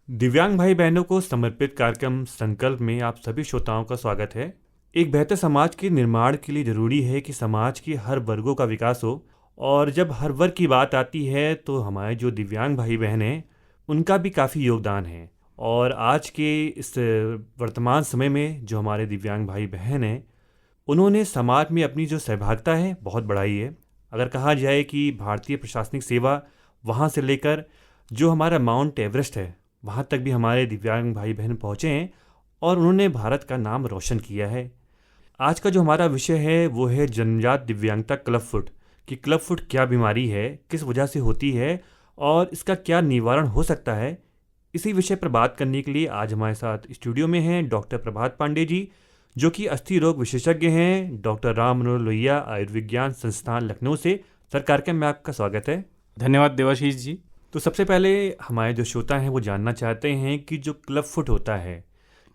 दिव्यांग भाई बहनों को समर्पित कार्यक्रम संकल्प में आप सभी श्रोताओं का स्वागत है। एक बेहतर समाज के निर्माण के लिए जरूरी है कि समाज के हर वर्गों का विकास हो। और जब हर वर्ग की बात आती है तो हमारे जो दिव्यांग भाई बहन हैं उनका भी काफ़ी योगदान है। और आज के इस वर्तमान समय में जो हमारे दिव्यांग भाई बहन हैं उन्होंने समाज में अपनी जो सहभागिता है बहुत बढ़ाई है। अगर कहा जाए कि भारतीय प्रशासनिक सेवा वहाँ से लेकर जो हमारा माउंट एवरेस्ट है वहाँ तक भी हमारे दिव्यांग भाई बहन पहुँचे हैं और उन्होंने भारत का नाम रोशन किया है। आज का जो हमारा विषय है वो है जन्मजात दिव्यांगता क्लब फुट। कि क्लब फुट क्या बीमारी है, किस वजह से होती है और इसका क्या निवारण हो सकता है। इसी विषय पर बात करने के लिए आज हमारे साथ स्टूडियो में हैं डॉक्टर प्रभात पांडे जी, जो कि अस्थि रोग विशेषज्ञ हैं, डॉक्टर राम मनोहर लोहिया आयुर्विज्ञान संस्थान लखनऊ से। सर, कार्यक्रम में आपका स्वागत है। धन्यवाद देवाशीष जी। तो सबसे पहले हमारे जो श्रोता हैं वो जानना चाहते हैं कि जो क्लब फुट होता है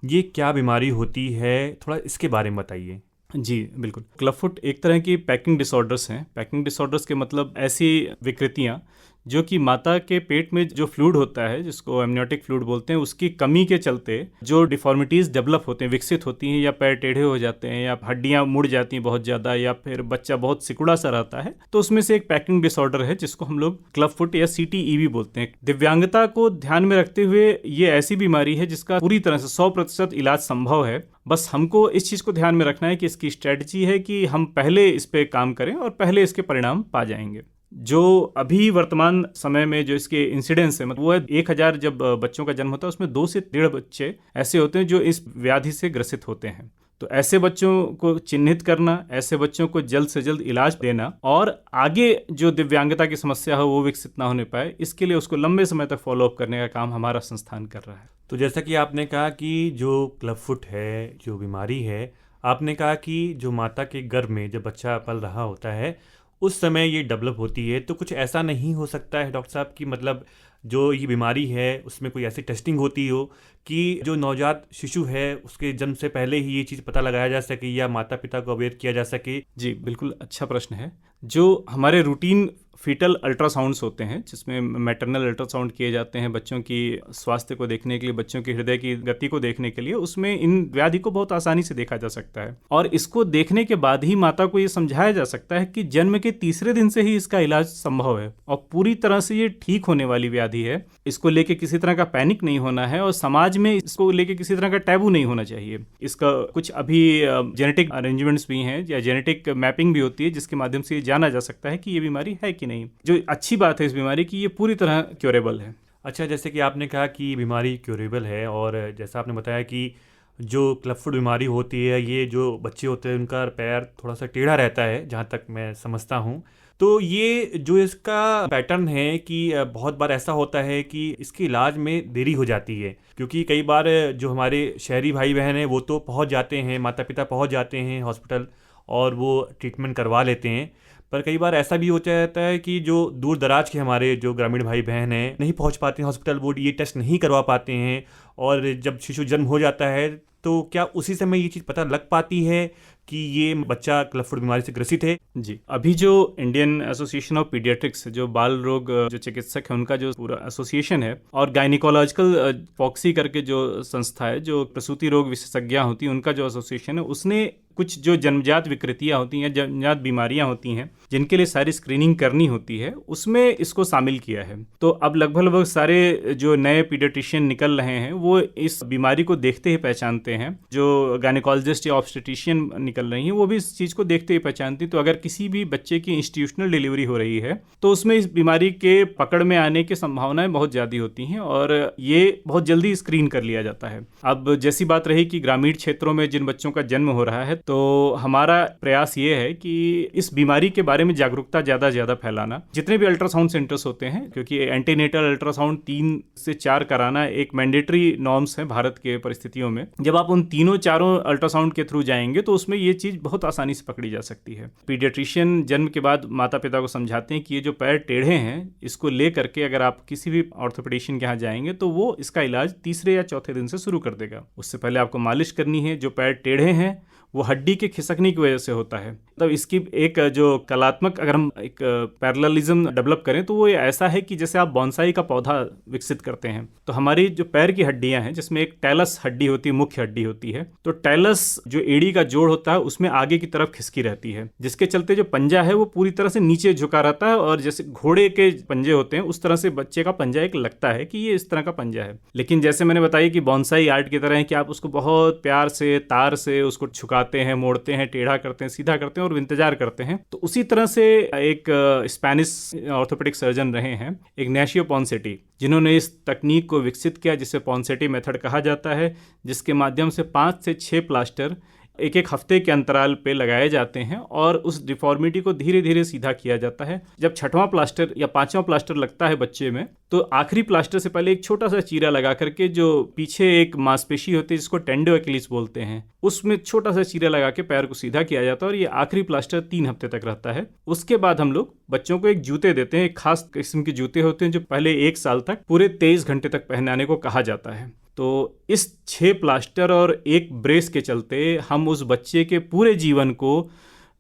ये क्या बीमारी होती है, थोड़ा इसके बारे में बताइए। जी बिल्कुल। क्लब फुट एक तरह की पैकिंग डिसऑर्डर्स हैं। पैकिंग डिसऑर्डर्स के मतलब ऐसी विकृतियां जो कि माता के पेट में जो फ्लूइड होता है, जिसको एमनियोटिक फ्लूइड बोलते हैं, उसकी कमी के चलते जो डिफॉर्मिटीज़ डेवलप होते हैं, विकसित होती हैं, या पैर टेढ़े हो जाते हैं, या हड्डियां मुड़ जाती हैं बहुत ज़्यादा, या फिर बच्चा बहुत सिकुड़ा सा रहता है, तो उसमें से एक पैकिंग डिसऑर्डर है जिसको हम लोग क्लब फुट या CTEV बोलते हैं। दिव्यांगता को ध्यान में रखते हुए ये ऐसी बीमारी है जिसका पूरी तरह से 100% इलाज संभव है। बस हमको इस चीज़ को ध्यान में रखना है कि इसकी स्ट्रेटजी है कि हम पहले इस पे काम करें और पहले इसके परिणाम पा जाएंगे। जो अभी वर्तमान समय में जो इसके इंसिडेंस है, मतलब वो है 1000 जब बच्चों का जन्म होता है उसमें 2 से 1.5 बच्चे ऐसे होते हैं जो इस व्याधि से ग्रसित होते हैं। तो ऐसे बच्चों को चिन्हित करना, ऐसे बच्चों को जल्द से जल्द इलाज देना और आगे जो दिव्यांगता की समस्या हो वो विकसित ना होने पाए, इसके लिए उसको लंबे समय तक फॉलोअप करने का काम हमारा संस्थान कर रहा है। तो जैसा कि आपने कहा कि जो क्लब फुट है, जो बीमारी है, आपने कहा कि जो माता के गर्भ में जब बच्चा पल रहा होता है उस समय ये डेवलप होती है। तो कुछ ऐसा नहीं हो सकता है डॉक्टर साहब कि मतलब जो ये बीमारी है उसमें कोई ऐसी टेस्टिंग होती हो कि जो नवजात शिशु है उसके जन्म से पहले ही ये चीज़ पता लगाया जा सके या माता पिता को अवेयर किया जा सके? जी बिल्कुल, अच्छा प्रश्न है। जो हमारे रूटीन फीटल अल्ट्रासाउंड्स होते हैं, जिसमें मैटरनल अल्ट्रासाउंड किए जाते हैं बच्चों की स्वास्थ्य को देखने के लिए, बच्चों की हृदय की गति को देखने के लिए, उसमें इन व्याधि को बहुत आसानी से देखा जा सकता है। और इसको देखने के बाद ही माता को ये समझाया जा सकता है कि जन्म के तीसरे दिन से ही इसका इलाज संभव है और पूरी तरह से ये ठीक होने वाली व्याधि है। इसको लेके किसी तरह का पैनिक नहीं होना है और समाज में इसको लेके किसी तरह का टैबू नहीं होना चाहिए। इसका कुछ अभी जेनेटिक अरेंजमेंट्स भी हैं या जेनेटिक मैपिंग भी होती है जिसके माध्यम से जाना जा सकता है कि ये बीमारी है कि नहीं। जो अच्छी बात है इस बीमारी की, ये पूरी तरह क्योरेबल है। अच्छा, जैसे कि आपने कहा कि बीमारी क्योरेबल है और जैसा आपने बताया कि जो क्लब फुट बीमारी होती है ये जो बच्चे होते हैं उनका पैर थोड़ा सा टेढ़ा रहता है, जहाँ तक मैं समझता हूँ। तो ये जो इसका पैटर्न है कि बहुत बार ऐसा होता है कि इसके इलाज में देरी हो जाती है, क्योंकि कई बार जो हमारे शहरी भाई बहन हैं वो तो पहुँच जाते हैं, माता पिता पहुँच जाते हैं हॉस्पिटल और वो ट्रीटमेंट करवा लेते हैं। पर कई बार ऐसा भी हो जाता है कि जो दूर दराज के हमारे जो ग्रामीण भाई बहन हैं नहीं पहुंच पाते हैं हॉस्पिटल, वो ये टेस्ट नहीं करवा पाते हैं और जब शिशु जन्म हो जाता है तो क्या उसी समय ये चीज़ पता लग पाती है कि ये बच्चा क्लब फुट बीमारी से ग्रसित है? जी, अभी जो इंडियन एसोसिएशन ऑफ पीडियाट्रिक्स, जो बाल रोग जो चिकित्सक है, उनका जो पूरा एसोसिएशन है, और गायनिकोलॉजिकल फॉक्सी करके जो संस्था है जो प्रसूति रोग विशेषज्ञ होती है, उनका जो एसोसिएशन है, उसने कुछ जो जन्मजात विकृतियां होती हैं, जन्मजात बीमारियां होती हैं जिनके लिए सारी स्क्रीनिंग करनी होती है, उसमें इसको शामिल किया है। तो अब लगभग सारे जो नए पीडियाट्रिशियन निकल रहे हैं वो इस बीमारी को देखते ही पहचानते हैं। जो गायनिकोलॉजिस्ट या ऑब्स्टेट्रिशियन निकल रही हैं वो भी इस चीज़ को देखते ही पहचानती। तो अगर किसी भी बच्चे की इंस्टीट्यूशनल डिलीवरी हो रही है तो उसमें इस बीमारी के पकड़ में आने की संभावनाएं बहुत ज़्यादा होती हैं और ये बहुत जल्दी स्क्रीन कर लिया जाता है। अब जैसी बात रही कि ग्रामीण क्षेत्रों में जिन बच्चों का जन्म हो रहा है, तो हमारा प्रयास ये है कि इस बीमारी के बारे में जागरूकता ज़्यादा फैलाना। जितने भी अल्ट्रासाउंड सेंटर्स होते हैं, क्योंकि एंटीनेटल अल्ट्रासाउंड 3 से 4 कराना एक मैंडेटरी नॉर्म्स है भारत के परिस्थितियों में, जब आप उन चारों अल्ट्रासाउंड के थ्रू जाएंगे तो उसमें ये चीज़ बहुत आसानी से पकड़ी जा सकती है। पीडियाट्रिशियन जन्म के बाद माता पिता को समझाते हैं कि ये जो पैर टेढ़े हैं इसको ले करके अगर आप किसी भी ऑर्थोपेडिशियन के यहाँ जाएंगे तो वो इसका इलाज तीसरे या चौथे दिन से शुरू कर देगा। उससे पहले आपको मालिश करनी है। जो पैर टेढ़े हैं वो हड्डी के खिसकने की वजह से होता है। तब इसकी एक जो कलात्मक, अगर हम एक पैरेललिज्म डेवलप करें तो वो ऐसा है कि जैसे आप बॉन्साई का पौधा विकसित करते हैं, तो हमारी जो पैर की हड्डियां हैं जिसमें एक टैलस हड्डी होती है, मुख्य हड्डी होती है, तो टैलस जो एड़ी का जोड़ होता है उसमें आगे की तरफ खिसकी रहती है, जिसके चलते जो पंजा है वो पूरी तरह से नीचे झुका रहता है, और जैसे घोड़े के पंजे होते हैं उस तरह से बच्चे का पंजा एक लगता है कि ये इस तरह का पंजा है। लेकिन जैसे मैंने बताया कि बॉन्साई आर्ट की तरह है कि आप उसको बहुत प्यार से तार से उसको झुकाते हैं, मोड़ते हैं, टेढ़ा करते हैं, सीधा करते हैं और इंतजार करते हैं। तो उसी तरह से एक स्पेनिश ऑर्थोपेडिक सर्जन रहे हैं इग्नाशियो पोंसेटी, जिन्होंने इस तकनीक को विकसित किया जिसे पोंसेटी मेथड कहा जाता है, जिसके माध्यम से 5 से 6 प्लास्टर एक एक हफ्ते के अंतराल पे लगाए जाते हैं और उस डिफॉर्मिटी को धीरे धीरे सीधा किया जाता है। जब 6वां प्लास्टर या 5वां प्लास्टर लगता है बच्चे में, तो आखिरी प्लास्टर से पहले एक छोटा सा चीरा लगा करके जो पीछे एक मांसपेशी होती है जिसको टेंडो एक्लिस बोलते हैं, उसमें छोटा सा चीरा लगा के पैर को सीधा किया जाता है और ये आखिरी प्लास्टर 3 हफ्ते तक रहता है। उसके बाद हम लोग बच्चों को एक जूते देते हैं, एक खास किस्म के जूते होते हैं जो पहले 1 साल तक पूरे 23 घंटे तक पहनाने को कहा जाता है। तो इस 6 प्लास्टर और एक ब्रेस के चलते हम उस बच्चे के पूरे जीवन को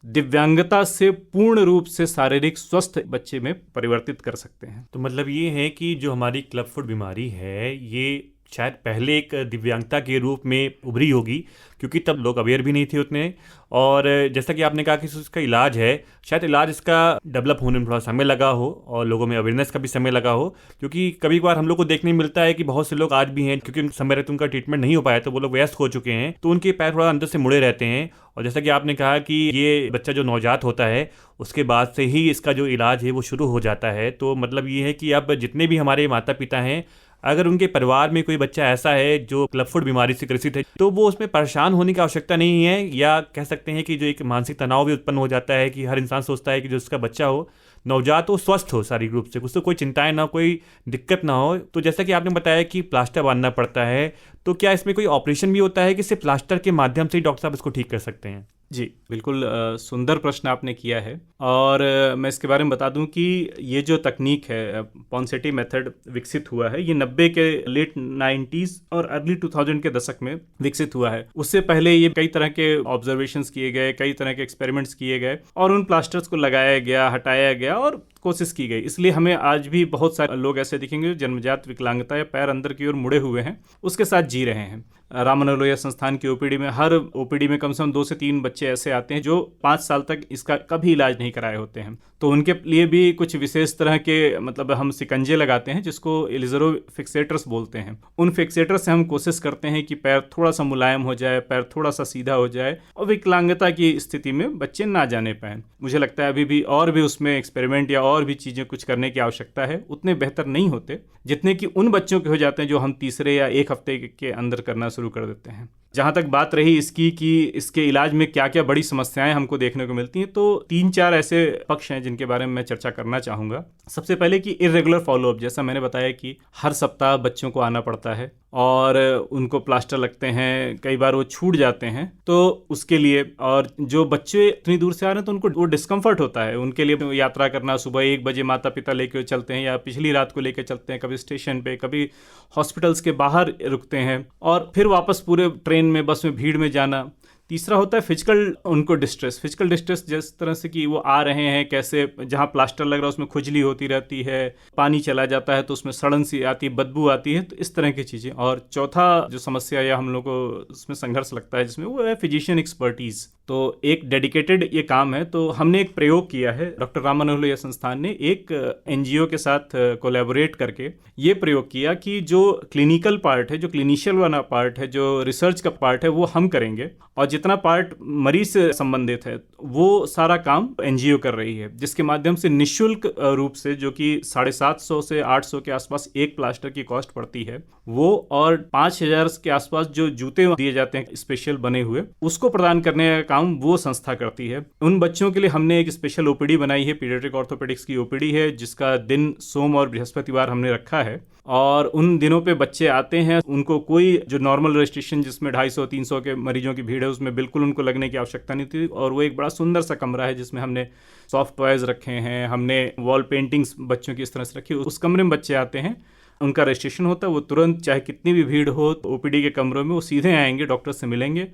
दिव्यांगता से पूर्ण रूप से शारीरिक स्वस्थ बच्चे में परिवर्तित कर सकते हैं। तो मतलब ये है कि जो हमारी क्लब फुट बीमारी है ये शायद पहले एक दिव्यांगता के रूप में उभरी होगी, क्योंकि तब लोग अवेयर भी नहीं थे उतने, और जैसा कि आपने कहा कि उसका इलाज है, शायद इलाज इसका डेवलप होने में थोड़ा समय लगा हो और लोगों में अवेयरनेस का भी समय लगा हो, क्योंकि कभी कभार हम लोग को देखने मिलता है कि बहुत से लोग आज भी हैं क्योंकि समय रहते उनका ट्रीटमेंट नहीं हो पाया तो वो लोग वयस्क हो चुके हैं, तो उनके पैर थोड़ा अंदर से मुड़े रहते हैं। और जैसा कि आपने कहा कि ये बच्चा जो नवजात होता है उसके बाद से ही इसका जो इलाज है वो शुरू हो जाता है। तो मतलब ये है कि अब जितने भी हमारे माता पिता हैं, अगर उनके परिवार में कोई बच्चा ऐसा है जो क्लब फुट बीमारी से ग्रसित है, तो वो उसमें परेशान होने की आवश्यकता नहीं है, या कह सकते हैं कि जो एक मानसिक तनाव भी उत्पन्न हो जाता है कि हर इंसान सोचता है कि जो उसका बच्चा हो, नवजात हो, स्वस्थ हो शारीरिक रूप से, उसको कोई चिंताएं ना, कोई दिक्कत ना हो। तो जैसा कि आपने बताया कि प्लास्टर बांधना पड़ता है, तो क्या इसमें कोई ऑपरेशन भी होता है कि सिर्फ प्लास्टर के माध्यम से ही डॉक्टर साहब इसको ठीक कर सकते हैं? जी बिल्कुल, सुंदर प्रश्न आपने किया है। और मैं इसके बारे में बता दूं कि ये जो तकनीक है पोंसेटी मेथड विकसित हुआ है, ये 90 के लेट 90s और अर्ली 2000 के दशक में विकसित हुआ है। उससे पहले ये कई तरह के ऑब्जर्वेशंस किए गए, कई तरह के एक्सपेरिमेंट्स किए गए और उन प्लास्टर्स को लगाया गया, हटाया गया और कोशिश की गई। इसलिए हमें आज भी बहुत सारे लोग ऐसे दिखेंगे जो जन्मजात विकलांगता या पैर अंदर की ओर मुड़े हुए हैं उसके साथ जी रहे हैं। राम मनोहर लोहिया संस्थान की ओपीडी में, हर ओपीडी में कम से कम 2 से 3 बच्चे ऐसे आते हैं जो 5 साल तक इसका कभी इलाज नहीं कराए होते हैं। तो उनके लिए भी कुछ विशेष तरह के, मतलब हम सिकंजे लगाते हैं जिसको इलिज़रो फिक्सेटर्स बोलते हैं। उन फिक्सेटर्स से हम कोशिश करते हैं कि पैर थोड़ा सा मुलायम हो जाए, पैर थोड़ा सा सीधा हो जाए और विकलांगता की स्थिति में बच्चे ना जाने पाएं। मुझे लगता है अभी भी और भी उसमें एक्सपेरिमेंट या और भी चीज़ें कुछ करने की आवश्यकता है। उतने बेहतर नहीं होते जितने कि उन बच्चों के हो जाते हैं जो हम तीसरे या 1 हफ्ते के अंदर करना शुरू कर देते हैं। जहाँ तक बात रही इसकी कि इसके इलाज में क्या क्या बड़ी समस्याएं हमको देखने को मिलती हैं, तो 3-4 ऐसे पक्ष हैं जिनके बारे में मैं चर्चा करना चाहूँगा। सबसे पहले कि इर्रेगुलर फॉलोअप, जैसा मैंने बताया कि हर सप्ताह बच्चों को आना पड़ता है और उनको प्लास्टर लगते हैं, कई बार वो छूट जाते हैं, तो उसके लिए, और जो बच्चे इतनी दूर से आ रहे हैं तो उनको वो डिस्कम्फर्ट होता है, उनके लिए यात्रा करना, सुबह 1 बजे माता पिता लेकर चलते हैं या पिछली रात को लेकर चलते हैं, कभी स्टेशन पे, कभी हॉस्पिटल्स के बाहर रुकते हैं और फिर वापस पूरे ट्रेन में, बस में, भीड़ में जाना। तीसरा होता है फिजिकल उनको डिस्ट्रेस। फिजिकल डिस्ट्रेस जिस तरह से कि वो आ रहे हैं, कैसे जहाँ प्लास्टर लग रहा है उसमें खुजली होती रहती है, पानी चला जाता है तो उसमें सड़न सी आती है, बदबू आती है, तो इस तरह की चीज़ें। और चौथा जो समस्या या हम लोग को उसमें संघर्ष लगता है जिसमें, वो है फिजिशियन एक्सपर्टीज़। तो एक डेडिकेटेड ये काम है। तो हमने एक प्रयोग किया है, डॉक्टर राम मनोहर लोहिया संस्थान ने एक एनजीओ के साथ कोलैबोरेट करके ये प्रयोग किया कि जो क्लिनिकल पार्ट है, जो क्लिनिशियल वाला पार्ट है, जो रिसर्च का पार्ट है, वो हम करेंगे और जितना पार्ट मरीज से संबंधित है वो सारा काम एनजीओ कर रही है, जिसके माध्यम से निःशुल्क रूप से, जो कि 750 से 800 के आसपास एक प्लास्टर की कॉस्ट पड़ती है वो, और 5000 के आसपास जो जूते दिए जाते हैं स्पेशल बने हुए, उसको प्रदान करने का काम वो संस्था करती है। उन बच्चों के लिए हमने एक स्पेशल ओपीडी बनाई है, पीडियाट्रिक ऑर्थोपेडिक्स की ओपीडी है, जिसका दिन सोम और बृहस्पतिवार हमने रखा है और उन दिनों पे बच्चे आते हैं। उनको कोई जो नॉर्मल रजिस्ट्रेशन जिसमें 250-300 के मरीजों की भीड़ है उसमें बिल्कुल उनको लगने की आवश्यकता नहीं थी। और वो एक बड़ा सुंदर सा कमरा है जिसमें हमने सॉफ्ट टॉयज रखे हैं, हमने वॉल पेंटिंग्स बच्चों की इस तरह से रखी। उस कमरे में बच्चे आते हैं, उनका रजिस्ट्रेशन होता है, वो तुरंत चाहे कितनी भी भीड़ हो ओपीडी के कमरों में वो सीधे आएंगे, डॉक्टर से मिलेंगे,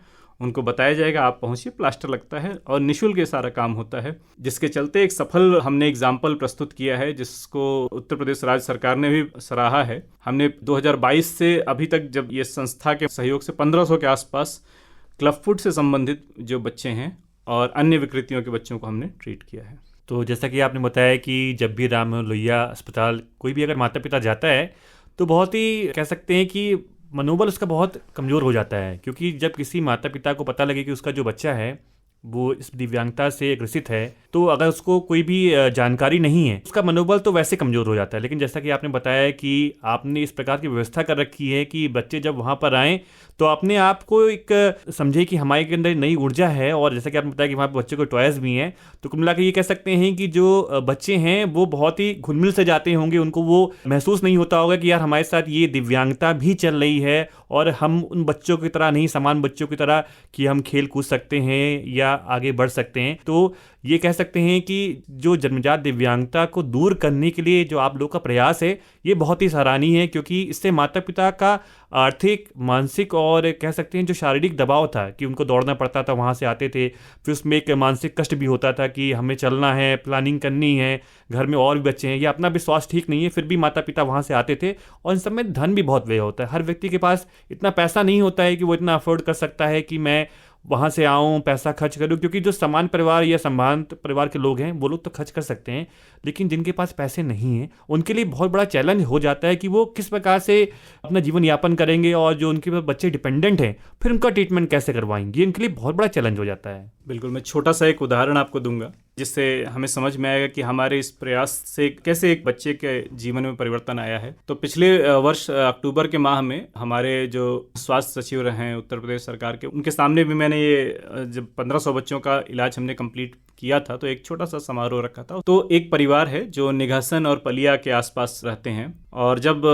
उनको बताया जाएगा, आप पहुंचिए, प्लास्टर लगता है और निःशुल्क ये सारा काम होता है, जिसके चलते एक सफल हमने एग्जाम्पल प्रस्तुत किया है, जिसको उत्तर प्रदेश राज्य सरकार ने भी सराहा है। हमने 2022 से अभी तक जब ये संस्था के सहयोग से 1500 के आसपास क्लब फुट से संबंधित जो बच्चे हैं और अन्य विकृतियों के बच्चों को हमने ट्रीट किया है। तो जैसा कि आपने बताया कि जब भी राम मनोहर लोहिया अस्पताल कोई भी अगर माता पिता जाता है तो बहुत ही कह सकते हैं कि मनोबल उसका बहुत कमज़ोर हो जाता है, क्योंकि जब किसी माता पिता को पता लगे कि उसका जो बच्चा है वो इस दिव्यांगता से ग्रसित है, तो अगर उसको कोई भी जानकारी नहीं है, उसका मनोबल तो वैसे कमज़ोर हो जाता है। लेकिन जैसा कि आपने बताया कि आपने इस प्रकार की व्यवस्था कर रखी है कि बच्चे जब वहाँ पर आएँ तो अपने आप को एक समझे कि हमारे के अंदर नई ऊर्जा है, और जैसा कि आपने बताया कि वहाँ पर बच्चे को टॉयज़ भी हैं, तो कुल मिला के ये कह सकते हैं कि जो बच्चे हैं वो बहुत ही घुल-मिल से जाते होंगे। उनको वो महसूस नहीं होता होगा कि यार हमारे साथ ये दिव्यांगता भी चल रही है और हम उन बच्चों की तरह नहीं, समान बच्चों की तरह कि हम खेल कूद सकते हैं या आगे बढ़ सकते हैं। तो ये कह सकते हैं कि जो जन्मजात दिव्यांगता को दूर करने के लिए जो आप लोग का प्रयास है ये बहुत ही सराहनीय है, क्योंकि इससे माता पिता का आर्थिक, मानसिक और कह सकते हैं जो शारीरिक दबाव था कि उनको दौड़ना पड़ता था, वहाँ से आते थे, फिर उसमें एक मानसिक कष्ट भी होता था कि हमें चलना है, प्लानिंग करनी है, घर में और भी बच्चे हैं या अपना भी स्वास्थ्य ठीक नहीं है, फिर भी माता पिता वहाँ से आते थे। और इन सब में धन भी बहुत व्यय होता है। हर व्यक्ति के पास इतना पैसा नहीं होता है कि वो इतना अफोर्ड कर सकता है कि मैं वहाँ से आऊँ, पैसा खर्च करूँ, क्योंकि जो समान परिवार या संभ्रांत परिवार के लोग हैं वो लोग तो खर्च कर सकते हैं, लेकिन जिनके पास पैसे नहीं हैं उनके लिए बहुत बड़ा चैलेंज हो जाता है कि वो किस प्रकार से अपना जीवन यापन करेंगे, और जो उनके बच्चे डिपेंडेंट हैं फिर उनका ट्रीटमेंट कैसे करवाएंगे, उनके लिए बहुत बड़ा चैलेंज हो जाता है। बिल्कुल, मैं छोटा सा एक उदाहरण आपको दूंगा जिससे हमें समझ में आएगा कि हमारे इस प्रयास से कैसे एक बच्चे के जीवन में परिवर्तन आया है। तो पिछले वर्ष अक्टूबर के माह में हमारे जो स्वास्थ्य सचिव रहे हैं उत्तर प्रदेश सरकार के, उनके सामने भी मैंने ये जब 1500 बच्चों का इलाज हमने कंप्लीट किया था तो एक छोटा सा समारोह रखा था। तो एक परिवार है जो निघासन और पलिया के आसपास रहते हैं, और जब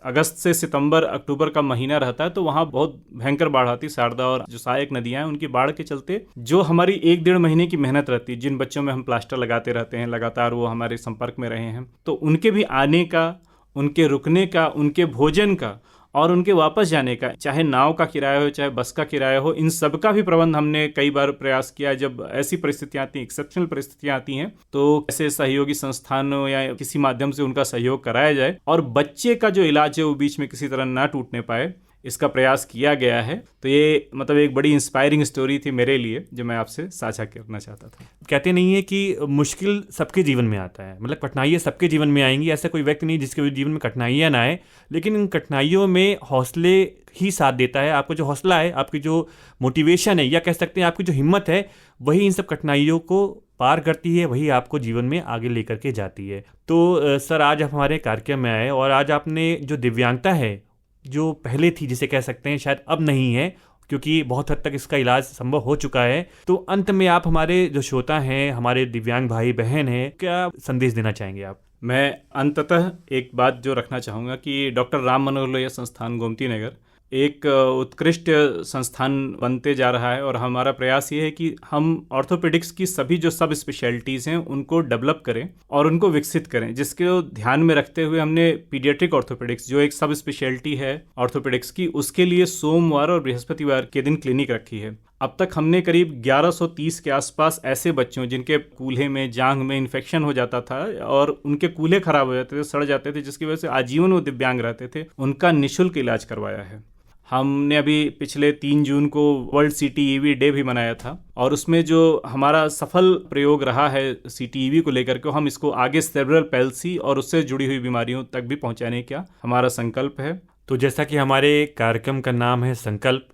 अगस्त से सितंबर अक्टूबर का महीना रहता है तो वहाँ बहुत भयंकर बाढ़ आती। शारदा और जो सहायक नदियाँ हैं उनकी बाढ़ के चलते जो हमारी 1-1.5 महीने की मेहनत रहती है, जिन बच्चों में हम प्लास्टर लगाते रहते हैं, लगातार वो हमारे संपर्क में रहे हैं, तो उनके भी आने का, उनके रुकने का, उनके भोजन का और उनके वापस जाने का, चाहे नाव का किराया हो चाहे बस का किराया हो, इन सब का भी प्रबंध हमने कई बार प्रयास किया। जब ऐसी परिस्थितियां आती हैं, एक्सेप्शनल परिस्थितियां आती हैं, तो ऐसे सहयोगी संस्थानों या किसी माध्यम से उनका सहयोग कराया जाए और बच्चे का जो इलाज है वो बीच में किसी तरह ना टूटने पाए, इसका प्रयास किया गया है। तो ये मतलब एक बड़ी इंस्पायरिंग स्टोरी थी मेरे लिए जो मैं आपसे साझा करना चाहता था। कहते नहीं है कि मुश्किल सबके जीवन में आता है, मतलब कठिनाइयाँ सबके जीवन में आएंगी, ऐसा कोई व्यक्ति नहीं जिसके जीवन में कठिनाइयाँ ना आए, लेकिन इन कठिनाइयों में हौसले ही साथ देता है। आपका जो हौसला है, आपकी जो मोटिवेशन है या कह सकते हैं आपकी जो हिम्मत है, वही इन सब कठिनाइयों को पार करती है, वही आपको जीवन में आगे लेकर के जाती है। तो सर, आज आप हमारे कार्यक्रम में आए और आज आपने जो दिव्यांगता है जो पहले थी, जिसे कह सकते हैं शायद अब नहीं है क्योंकि बहुत हद तक इसका इलाज संभव हो चुका है, तो अंत में आप हमारे जो श्रोता हैं, हमारे दिव्यांग भाई बहन हैं, क्या संदेश देना चाहेंगे आप? मैं अंततः एक बात जो रखना चाहूँगा कि डॉक्टर राम मनोहर लोहिया संस्थान गोमती नगर एक उत्कृष्ट संस्थान बनते जा रहा है, और हमारा प्रयास ये है कि हम ऑर्थोपेडिक्स की सभी जो सब स्पेशलिटीज़ हैं उनको डेवलप करें और उनको विकसित करें, जिसके ध्यान में रखते हुए हमने पीडियाट्रिक ऑर्थोपेडिक्स जो एक सब स्पेशलिटी है ऑर्थोपेडिक्स की, उसके लिए सोमवार और बृहस्पतिवार के दिन क्लिनिक रखी है। अब तक हमने करीब 1130 के आसपास ऐसे बच्चों जिनके कूल्हे में, जांघ में इन्फेक्शन हो जाता था और उनके कूल्हे खराब हो जाते थे, सड़ जाते थे, जिसकी वजह से आजीवन वो दिव्यांग रहते थे, उनका निःशुल्क इलाज करवाया है। हमने अभी पिछले 3 जून को वर्ल्ड CTEV डे भी मनाया था, और उसमें जो हमारा सफल प्रयोग रहा है CTEV को लेकर के, हम इसको आगे सेरेब्रल पैल्सी और उससे जुड़ी हुई बीमारियों तक भी पहुंचाने का हमारा संकल्प है। तो जैसा कि हमारे कार्यक्रम का नाम है संकल्प,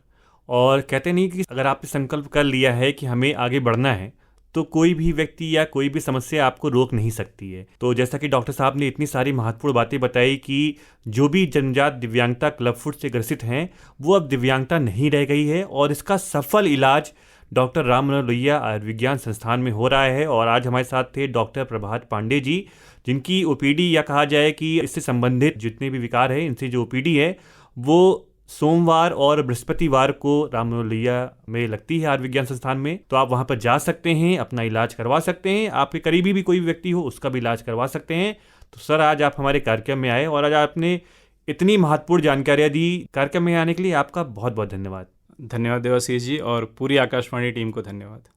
और कहते नहीं कि अगर आपने संकल्प कर लिया है कि हमें आगे बढ़ना है तो कोई भी व्यक्ति या कोई भी समस्या आपको रोक नहीं सकती है। तो जैसा कि डॉक्टर साहब ने इतनी सारी महत्वपूर्ण बातें बताई कि जो भी जन्मजात दिव्यांगता क्लब फुट से ग्रसित हैं वो अब दिव्यांगता नहीं रह गई है, और इसका सफल इलाज डॉक्टर राम मनोहर लोहिया आयुर्विज्ञान संस्थान में हो रहा है। और आज हमारे साथ थे डॉक्टर प्रभात पांडे जी, जिनकी OPD या कहा जाए कि इससे संबंधित जितने भी विकार है, इनसे जो OPD है वो सोमवार और बृहस्पतिवार को राम मनोहर लोहिया में लगती है आयुर्विज्ञान संस्थान में। तो आप वहां पर जा सकते हैं, अपना इलाज करवा सकते हैं, आपके करीबी भी कोई व्यक्ति हो उसका भी इलाज करवा सकते हैं। तो सर, आज आप हमारे कार्यक्रम में आए और आज आपने इतनी महत्वपूर्ण जानकारियां दी। कार्यक्रम में आने के लिए आपका बहुत बहुत धन्यवाद। धन्यवाद देवाशीष जी, और पूरी आकाशवाणी टीम को धन्यवाद।